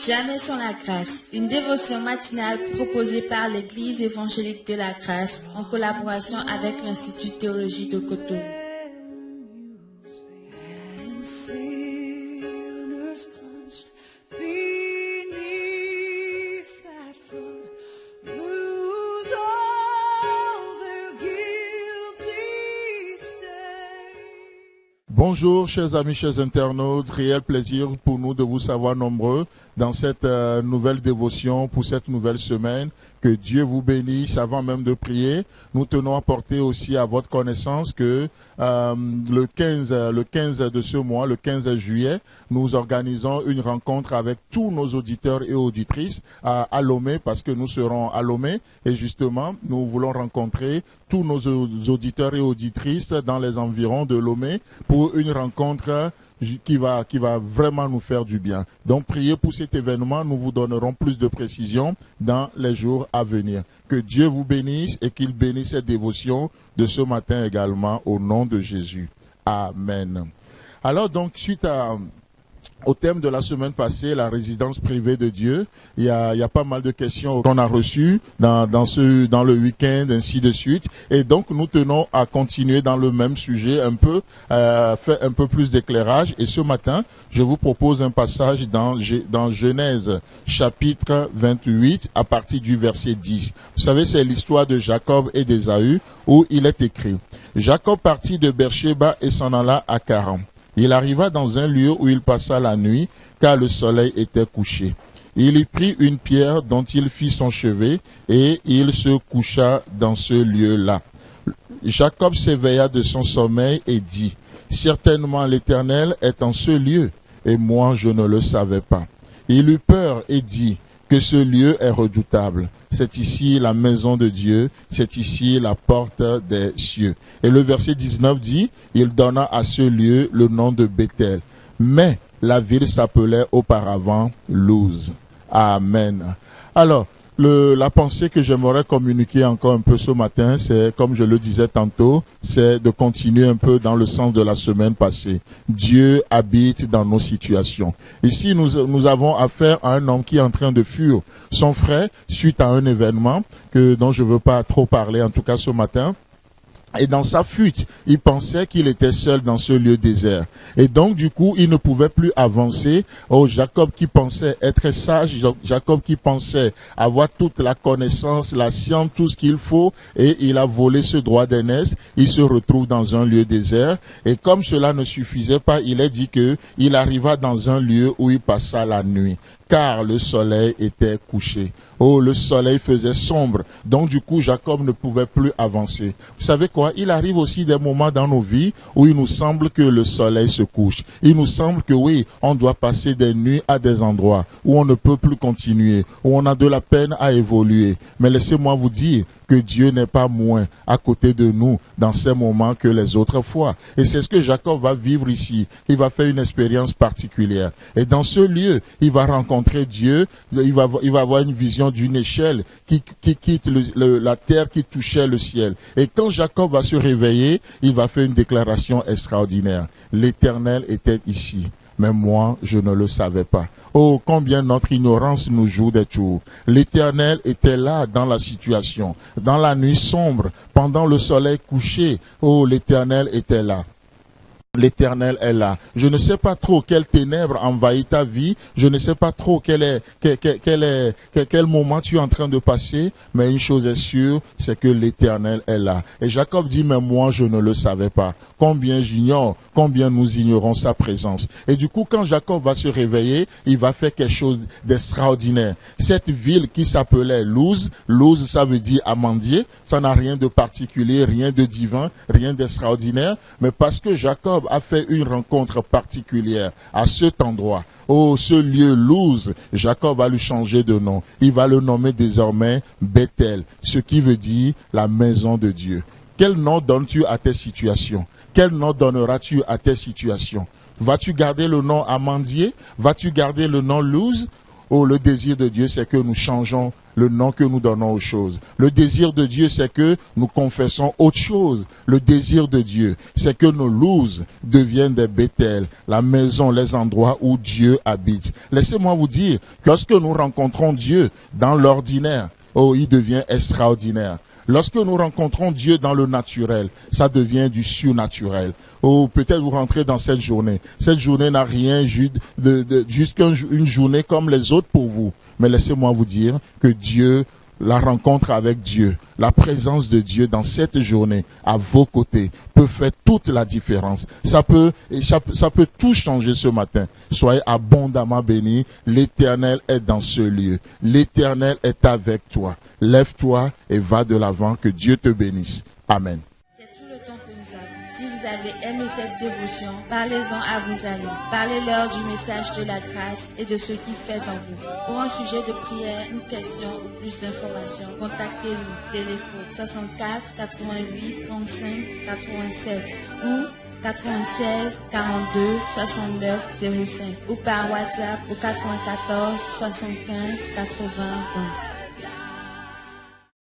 Jamais sans la grâce, une dévotion matinale proposée par l'Église évangélique de la grâce en collaboration avec l'Institut de théologie de Cotonou. Bonjour chers amis, chers internautes, réel plaisir pour nous de vous savoir nombreux dans cette nouvelle dévotion pour cette nouvelle semaine. Que Dieu vous bénisse. Avant même de prier, nous tenons à porter aussi à votre connaissance que le 15 de ce mois, le 15 juillet, nous organisons une rencontre avec tous nos auditeurs et auditrices à Lomé, parce que nous serons à Lomé et justement, nous voulons rencontrer tous nos auditeurs et auditrices dans les environs de Lomé pour une rencontre qui va vraiment nous faire du bien. Donc, priez pour cet événement. Nous vous donnerons plus de précisions dans les jours à venir. Que Dieu vous bénisse et qu'il bénisse cette dévotion de ce matin également au nom de Jésus. Amen. Alors, donc, suite au thème de la semaine passée, la résidence privée de Dieu, il y a pas mal de questions qu'on a reçues dans le week-end, ainsi de suite. Et donc, nous tenons à continuer dans le même sujet, faire un peu plus d'éclairage. Et ce matin, je vous propose un passage dans Genèse, chapitre 28, à partir du verset 10. Vous savez, c'est l'histoire de Jacob et d'Ésaü, où il est écrit: Jacob partit de Beersheba et s'en alla à Charan. Il arriva dans un lieu où il passa la nuit, car le soleil était couché. Il y prit une pierre dont il fit son chevet, et il se coucha dans ce lieu-là. Jacob s'éveilla de son sommeil et dit: Certainement l'Éternel est en ce lieu, et moi je ne le savais pas. Il eut peur et dit que ce lieu est redoutable. C'est ici la maison de Dieu, c'est ici la porte des cieux. Et le verset 19 dit: il donna à ce lieu le nom de Bethel. Mais la ville s'appelait auparavant Luz. Amen. Alors, la pensée que j'aimerais communiquer encore un peu ce matin, c'est, comme je le disais tantôt, c'est de continuer un peu dans le sens de la semaine passée. Dieu habite dans nos situations. Ici, nous avons affaire à un homme qui est en train de fuir son frère suite à un événement dont je ne veux pas trop parler, en tout cas ce matin. Et dans sa fuite, il pensait qu'il était seul dans ce lieu désert. Et donc, du coup, il ne pouvait plus avancer. Oh, Jacob qui pensait être sage, Jacob qui pensait avoir toute la connaissance, la science, tout ce qu'il faut, et il a volé ce droit d'aînesse. Il se retrouve dans un lieu désert. Et comme cela ne suffisait pas, il est dit qu'il arriva dans un lieu où il passa la nuit, car le soleil était couché. Oh, le soleil faisait sombre. Donc, du coup, Jacob ne pouvait plus avancer. Vous savez quoi? Il arrive aussi des moments dans nos vies où il nous semble que le soleil se couche. Il nous semble que oui, on doit passer des nuits à des endroits où on ne peut plus continuer, où on a de la peine à évoluer. Mais laissez-moi vous dire que Dieu n'est pas moins à côté de nous dans ces moments que les autres fois. Et c'est ce que Jacob va vivre ici. Il va faire une expérience particulière. Et dans ce lieu, il va rencontrer Dieu. Il va avoir une vision d'une échelle qui quitte la terre, qui touchait le ciel. Et quand Jacob va se réveiller, il va faire une déclaration extraordinaire. L'Éternel était ici, mais moi, je ne le savais pas. Oh, combien notre ignorance nous joue des tours. L'Éternel était là dans la situation, dans la nuit sombre, pendant le soleil couché. Oh, l'Éternel était là. L'Éternel est là. Je ne sais pas trop quelle ténèbre envahit ta vie. Je ne sais pas trop quel moment tu es en train de passer. Mais une chose est sûre, c'est que l'Éternel est là. Et Jacob dit, mais moi, je ne le savais pas. Combien j'ignore, combien nous ignorons sa présence. Et du coup, quand Jacob va se réveiller, il va faire quelque chose d'extraordinaire. Cette ville qui s'appelait Luz, Luz, ça veut dire amandier. Ça n'a rien de particulier, rien de divin, rien d'extraordinaire. Mais parce que Jacob a fait une rencontre particulière à cet endroit. Oh, ce lieu Luz, Jacob va lui changer de nom. Il va le nommer désormais Bethel, ce qui veut dire la maison de Dieu. Quel nom donnes-tu à tes situations? Quel nom donneras-tu à tes situations? Vas-tu garder le nom amandier? Vas-tu garder le nom Luz? Oh, le désir de Dieu, c'est que nous changeons le nom que nous donnons aux choses. Le désir de Dieu, c'est que nous confessons autre chose. Le désir de Dieu, c'est que nos louses deviennent des Bethel, la maison, les endroits où Dieu habite. Laissez-moi vous dire, lorsque nous rencontrons Dieu dans l'ordinaire, oh, il devient extraordinaire. Lorsque nous rencontrons Dieu dans le naturel, ça devient du surnaturel. Oh, peut-être vous rentrez dans cette journée. Cette journée n'a rien juste qu'une journée comme les autres pour vous. Mais laissez-moi vous dire que Dieu, la rencontre avec Dieu, la présence de Dieu dans cette journée à vos côtés peut faire toute la différence. Ça peut tout changer ce matin. Soyez abondamment bénis. L'Éternel est dans ce lieu. L'Éternel est avec toi. Lève-toi et va de l'avant. Que Dieu te bénisse. Amen. C'est tout le temps que nous avons. Si vous avez aimé cette dévotion, parlez-en à vos amis. Parlez-leur du message de la grâce et de ce qu'il fait dans vous. Pour un sujet de prière, une question ou plus d'informations, contactez-nous. Téléphone 64 88 35 87 ou 96 42 69 05 ou par WhatsApp au 94 75 80 20.